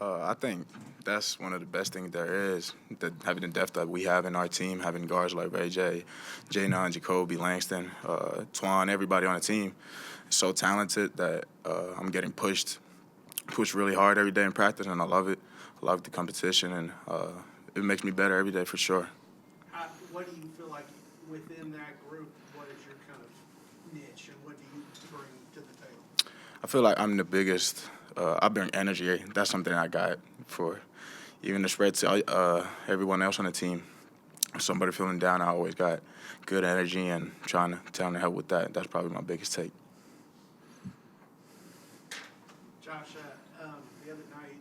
I think that's one of the best things there is, that having the depth that we have in our team, having guards like Ray J, Jaynon, Jacoby, Langston, Twan, everybody on the team is so talented that I'm getting pushed really hard every day in practice, and I love it. I love the competition, and it makes me better every day for sure. What do you feel like within that group? What is your kind of niche, and what do you bring to the table? I feel like I'm the biggest. I bring energy. That's something I got for even the spread to everyone else on the team. If somebody feeling down, I always got good energy and trying to tell them to help with that. That's probably my biggest take. Josh, the other night,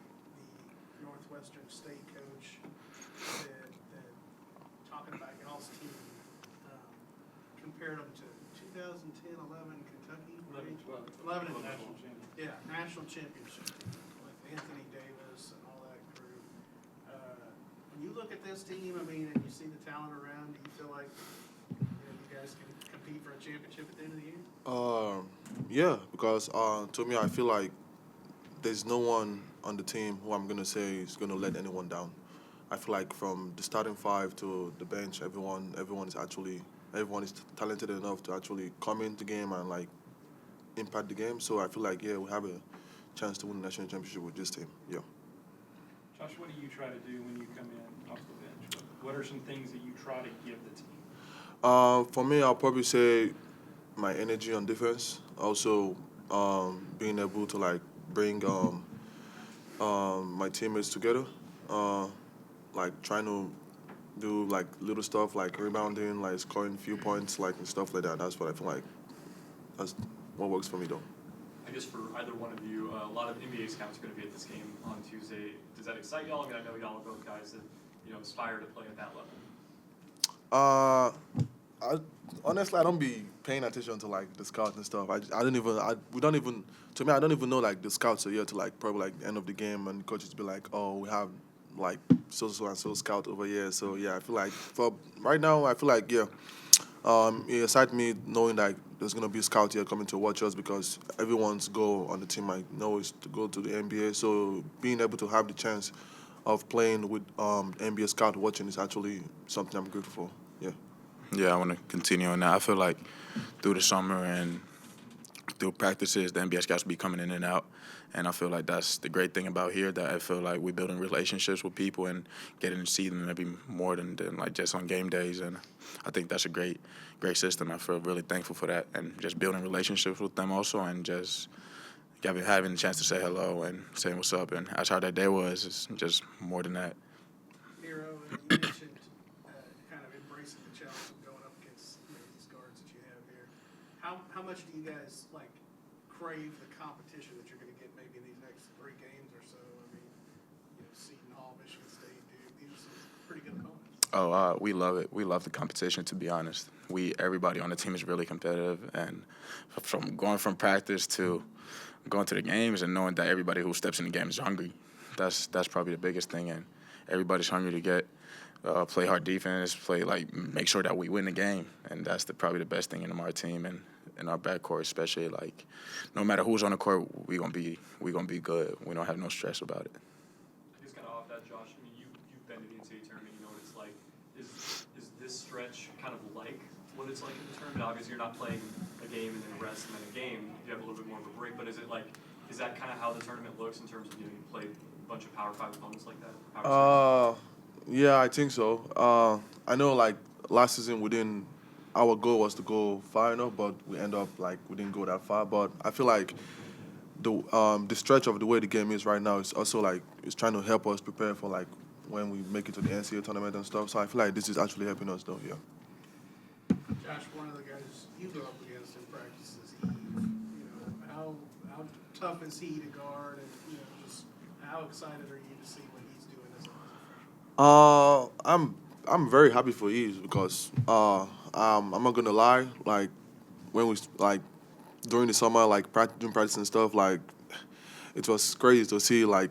the Northwestern State coach said that talking about y'all's team, compared them to 2010-11 Kentucky, 11, 12. 11 and National 12. champion. Yeah, national championship team with Anthony Davis and all that crew. When you look at this team, I mean, and you see the talent around, do you feel like you guys can compete for a championship at the end of the year? Yeah, because to me, I feel like there's no one on the team who I'm gonna say is gonna let anyone down. I feel like from the starting five to the bench, everyone is talented enough to actually come into the game and like impact the game. So I feel like we have a chance to win the national championship with this team. Yeah. Josh, what do you try to do when you come in off the bench? What are some things that you try to give the team? For me, I'll probably say my energy on defense. Also, being able to like bring my teammates together. Like trying to do like little stuff like rebounding, like scoring a few points, like and stuff like that. That's what I feel like. That's what works for me though. I guess for either one of you, a lot of NBA scouts are going to be at this game on Tuesday. Does that excite y'all? I mean, I know y'all are both guys that aspire to play at that level. Honestly, I don't be paying attention to like the scouts and stuff. We don't even. To me, I don't even know like the scouts are here to like probably like the end of the game and coaches be like, oh, we have like so and so scout over here. So yeah, I feel like for right now, I feel like it excites me knowing that there's gonna be a scout here coming to watch us because everyone's goal on the team I know is to go to the NBA. So being able to have the chance of playing with NBA scout watching is actually something I'm grateful for. Yeah. Yeah, I want to continue on that. I feel like through the summer and through practices, the NBA scouts will be coming in and out. And I feel like that's the great thing about here, that I feel like we're building relationships with people and getting to see them maybe more than like just on game days. And I think that's a great system. I feel really thankful for that, and just building relationships with them also, and just having the chance to say hello and saying what's up and ask how that day was. It's just more than that. Nero, you mentioned kind of embracing the challenge of going up against these guards that you have here. How much do you guys like crave the competition that you're going to get maybe in these next 3 games or so? I mean, Seton Hall, Michigan State, Duke, these are some pretty good opponents. Oh, we love it. We love the competition, to be honest. Everybody on the team is really competitive, and from going from practice to going to the games and knowing that everybody who steps in the game is hungry, that's probably the biggest thing. And everybody's hungry to get play hard defense, make sure that we win the game, and that's probably the best thing in our team and in our backcourt, especially. Like, no matter who's on the court, we gonna be good. We don't have no stress about it. I guess kind of off that, Josh. I mean, you've been to the NCAA tournament. You know what it's like. Is this stretch kind of like what it's like in the tournament? Obviously, you're not playing a game and then rest and then a game. You have a little bit more of a break. But is that kind of how the tournament looks in terms of you play a bunch of Power 5 opponents like that? Yeah, I think so. I know like last season our goal was to go far enough, but we didn't go that far. But I feel like the stretch of the way the game is right now is also like it's trying to help us prepare for like when we make it to the NCAA tournament and stuff. So I feel like this is actually helping us though. Yeah. Josh, one of the guys you go up against in practice is Eve. How tough is he to guard, and just how excited are you to see what he's doing as a freshman? I'm very happy for Eves because I'm not gonna lie, like when we like during the summer, like doing practice and stuff, like it was crazy to see like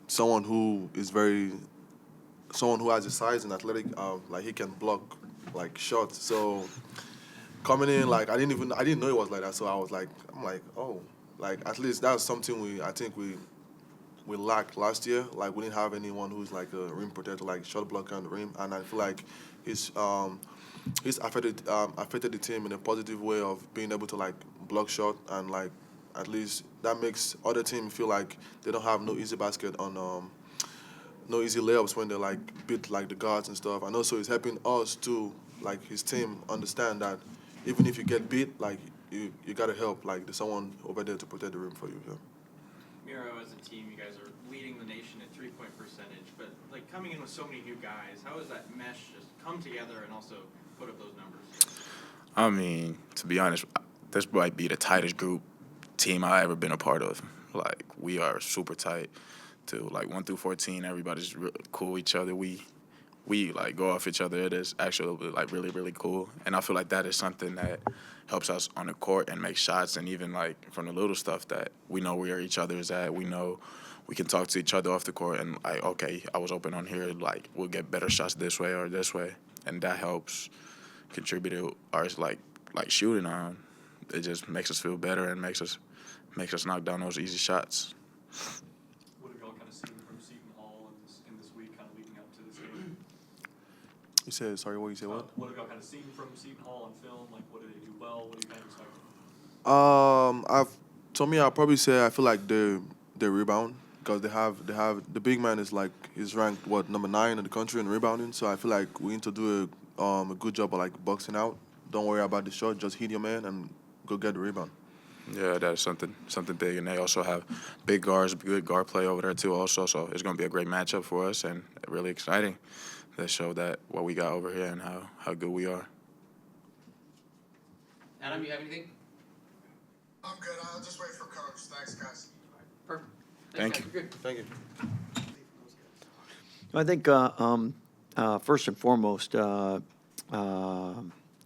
someone who has the size and athletic, like he can block like shots. So coming in, like I didn't know it was like that. So I'm like, oh, like at least that's something I think we we lacked last year. Like we didn't have anyone who's like a rim protector, like shot blocker on the rim, and I feel like he's affected the team in a positive way of being able to like block shot and like at least that makes other team feel like they don't have no easy basket on no easy layups when they like beat like the guards and stuff. And also it's helping us to like his team understand that even if you get beat, like you gotta help like there's someone over there to protect the rim for you. Yeah. Miro, as a team, you guys are leading the nation at 3-point percentage, but like coming in with so many new guys, how does that mesh just come together and also put up those numbers? I mean, to be honest, this might be the tightest group team I've ever been a part of. Like, we are super tight. To like 1 through 14, everybody's cool with each other. We like go off each other. It is actually like really, really cool. And I feel like that is something that helps us on the court and make shots, and even like from the little stuff that we know where each other is at. We know we can talk to each other off the court and like, okay, I was open on here. Like, we'll get better shots this way or this way, and that helps contribute to our like shooting. It just makes us feel better and makes us knock down those easy shots. What have y'all kind of seen from Seton Hall in this week, kind of leading up to this game? You said sorry. What you said? What? What have y'all kind of seen from Seton Hall on film? Like, what do they do well? What do you kind of expect? I'd probably say I feel like they rebound because they have the big man is ranked number 9 in the country in rebounding. So I feel like we need to do a good job of like boxing out. Don't worry about the shot. Just hit your man and go get the rebound. Yeah, that is something big, and they also have big guards, good guard play over there too. Also, so it's going to be a great matchup for us and really exciting. That show that what we got over here and how good we are. Adam, you have anything? I'm good. I'll just wait for coach. Thanks, guys. Perfect. Thank guys. you. You're good. Thank you. I think first and foremost,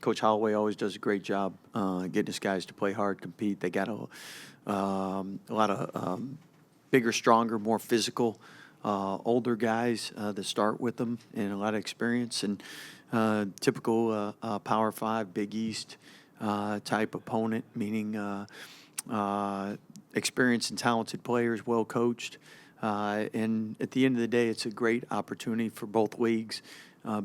Coach Holloway always does a great job getting his guys to play hard, compete. They got a lot of bigger, stronger, more physical, older guys that start with them and a lot of experience. And typical Power 5, Big East type opponent, meaning experienced and talented players, well coached. And at the end of the day, it's a great opportunity for both leagues.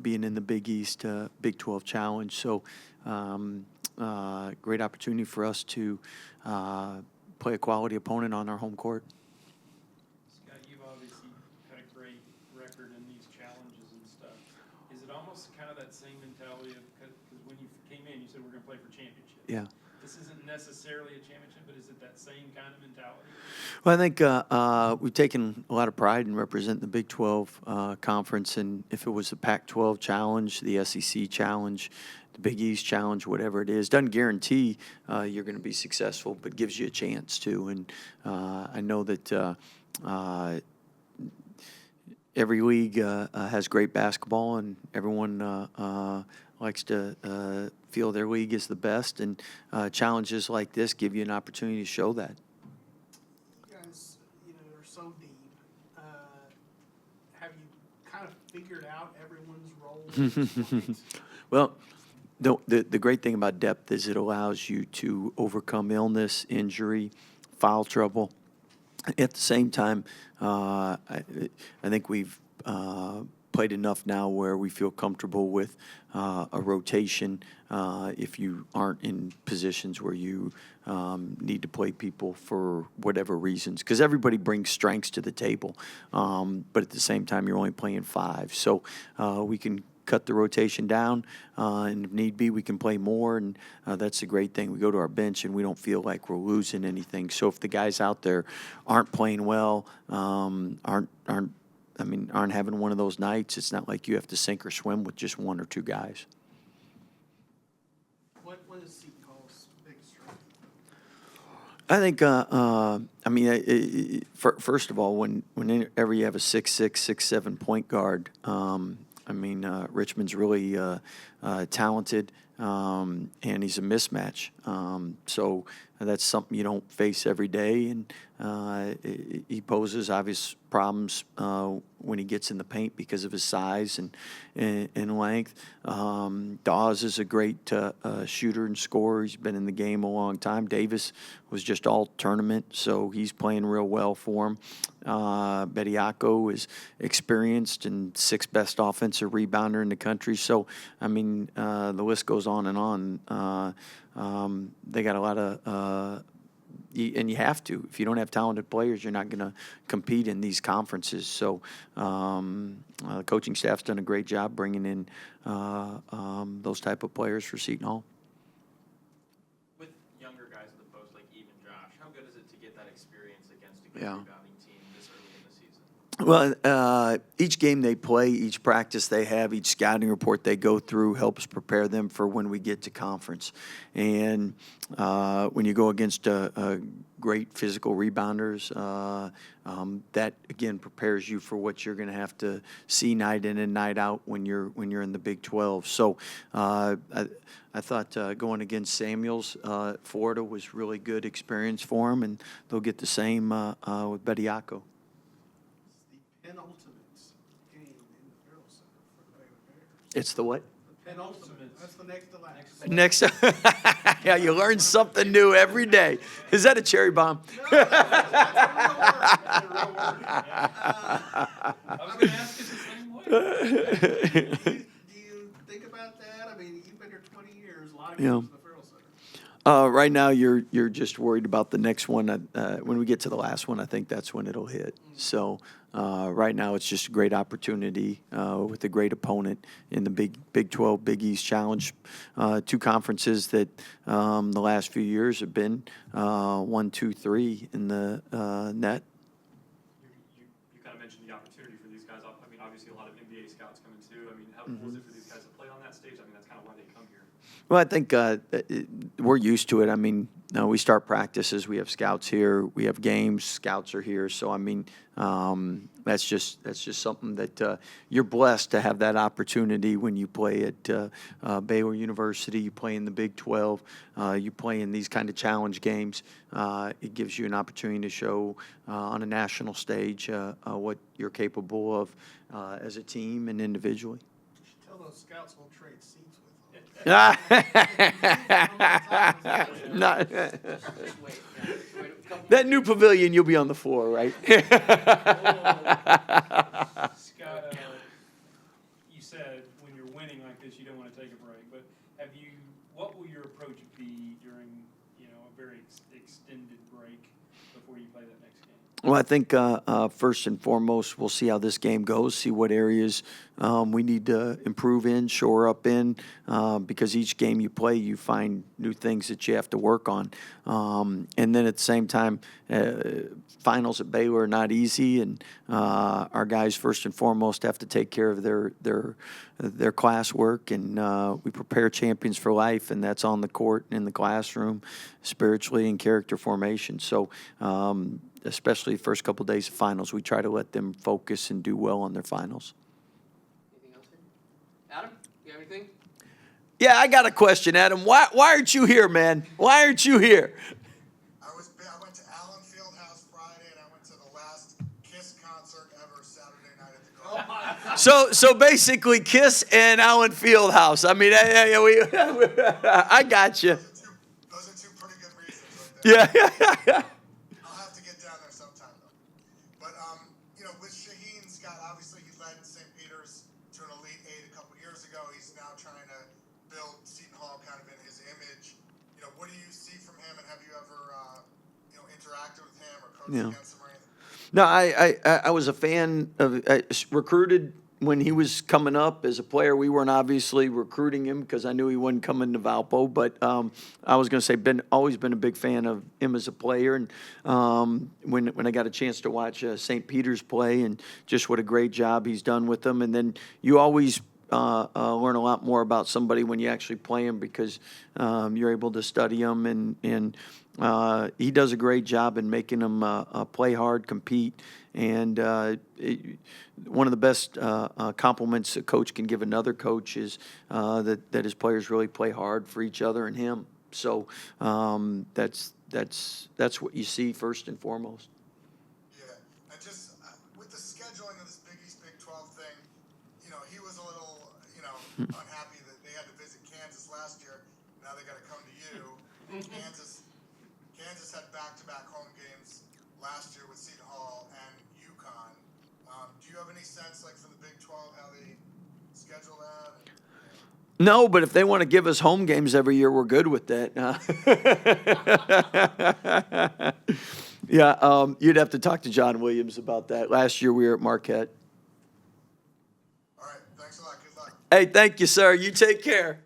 Being in the Big East, Big 12 Challenge. So great opportunity for us to play a quality opponent on our home court. Scott, you've obviously had a great record in these challenges and stuff. Is it almost kind of that same mentality of, because when you came in, you said we're going to play for championship. Yeah. This isn't necessarily a championship, but is it that same kind of mentality? Well, I think we've taken a lot of pride in representing the Big 12 conference, and if it was the Pac-12 Challenge, the SEC Challenge, the Big East Challenge, whatever it is, doesn't guarantee you're going to be successful, but gives you a chance to. And I know that every league has great basketball, and everyone likes to feel their league is the best, and challenges like this give you an opportunity to show that. You guys, are so deep. Have you kind of figured out everyone's role at this point? Well, the great thing about depth is it allows you to overcome illness, injury, foul trouble. At the same time, I think we've played enough now where we feel comfortable with a rotation if you aren't in positions where you need to play people for whatever reasons. Because everybody brings strengths to the table, but at the same time, you're only playing 5. So we can cut the rotation down, and if need be, we can play more, and that's the great thing. We go to our bench, and we don't feel like we're losing anything. So if the guys out there aren't playing well, aren't having one of those nights, it's not like you have to sink or swim with just 1 or 2 guys. What is Seton Hall's biggest strength? I think, first of all, whenever you have a 6'6", 6'7" point guard, Richmond's really talented, and he's a mismatch. So that's something you don't face every day, and he poses obvious problems when he gets in the paint because of his size and length. Dawes is a great shooter and scorer. He's been in the game a long time. Davis was just all tournament, so he's playing real well for him. Bediako is experienced and sixth best offensive rebounder in the country. So, I mean, the list goes on and on. They got a lot of and you have to. If you don't have talented players, you're not going to compete in these conferences. So the coaching staff's done a great job bringing in those type of players for Seton Hall. With younger guys in the post, like even Josh, how good is it to get that experience against a good Yeah. rebounding team this early in the season? Well, each game they play, each practice they have, each scouting report they go through helps prepare them for when we get to conference. And when you go against great physical rebounders, that again prepares you for what you're going to have to see night in and night out when you're in the Big 12. So I thought going against Samuels, Florida was really good experience for them, and they'll get the same with Bediako. The penultimate game in the Ferrell Center for the Baylor Bears. It's the what? The penultimate. That's the next to last. Next, yeah, you learn something new every day. Is that a cherry bomb? I was going to ask you the same way. Do you think about that? I mean, you've been here 20 years. A lot of games Yeah. in the Ferrell Center. Right now, you're just worried about the next one. When we get to the last one, I think that's when it'll hit. So right now, it's just a great opportunity with a great opponent in the Big 12 Big East Challenge. Two conferences that the last few years have been 1, 2, 3 in the net. You kind of mentioned the opportunity for these guys. I mean, obviously a lot of NBA scouts coming too. I mean, how cool is it for these guys to play on that stage? I mean, that's kind of why they come here. Well, I think we're used to it. I mean, we start practices. We have scouts here. We have games. Scouts are here. So, I mean, that's just something that you're blessed to have that opportunity when you play at Baylor University. You play in the Big 12. You play in these kind of challenge games. It gives you an opportunity to show on a national stage what you're capable of as a team and individually. You should tell those scouts we'll trade seats with them. Not, that new pavilion, you'll be on the floor, right? Scott, you said when you're winning like this, you don't want to take a break. But what will your approach be during, a very extended break before you play that next game? Well, I think first and foremost, we'll see how this game goes, see what areas we need to improve in, shore up in, because each game you play, you find new things that you have to work on. And then at the same time, finals at Baylor are not easy, and our guys first and foremost have to take care of their classwork, and we prepare champions for life, and that's on the court and in the classroom, spiritually and character formation. So especially the first couple of days of finals, we try to let them focus and do well on their finals. Anything else here? Adam, you have anything? Yeah, I got a question, Adam. Why aren't you here, man? Why aren't you here? I went to Allen Fieldhouse Friday, and I went to the last Kiss concert ever Saturday night at the Garden. So basically, Kiss and Allen Fieldhouse. I mean, I got you. Those are two pretty good reasons right there. Yeah. I'll have to get down there sometime, though. But, with Shaheen Scott, obviously he led St. Peter's to an Elite Eight a couple years ago. He's now trying to build Seton Hall kind of in his image. What do you see from him, and have you ever, interacted with him or coached against him or anything? No, I was a fan of recruited when he was coming up as a player. We weren't obviously recruiting him because I knew he wasn't coming to Valpo, but I was going to say always been a big fan of him as a player. And when I got a chance to watch St. Peter's play, and just what a great job he's done with them. And then you always learn a lot more about somebody when you actually play him, because you're able to study him, and he does a great job in making them play hard, compete, and one of the best compliments a coach can give another coach is that his players really play hard for each other and him. So that's what you see first and foremost. Yeah, and just with the scheduling of this Big East unhappy that they had to visit Kansas last year. Now they got to come to you. Kansas had back-to-back home games last year with Seton Hall and UConn. Do you have any sense, like for the Big 12, how they schedule that? No, but if they want to give us home games every year, we're good with that. Yeah, you'd have to talk to John Williams about that. Last year we were at Marquette. All right, thanks a lot. Good luck. Hey, thank you, sir. You take care.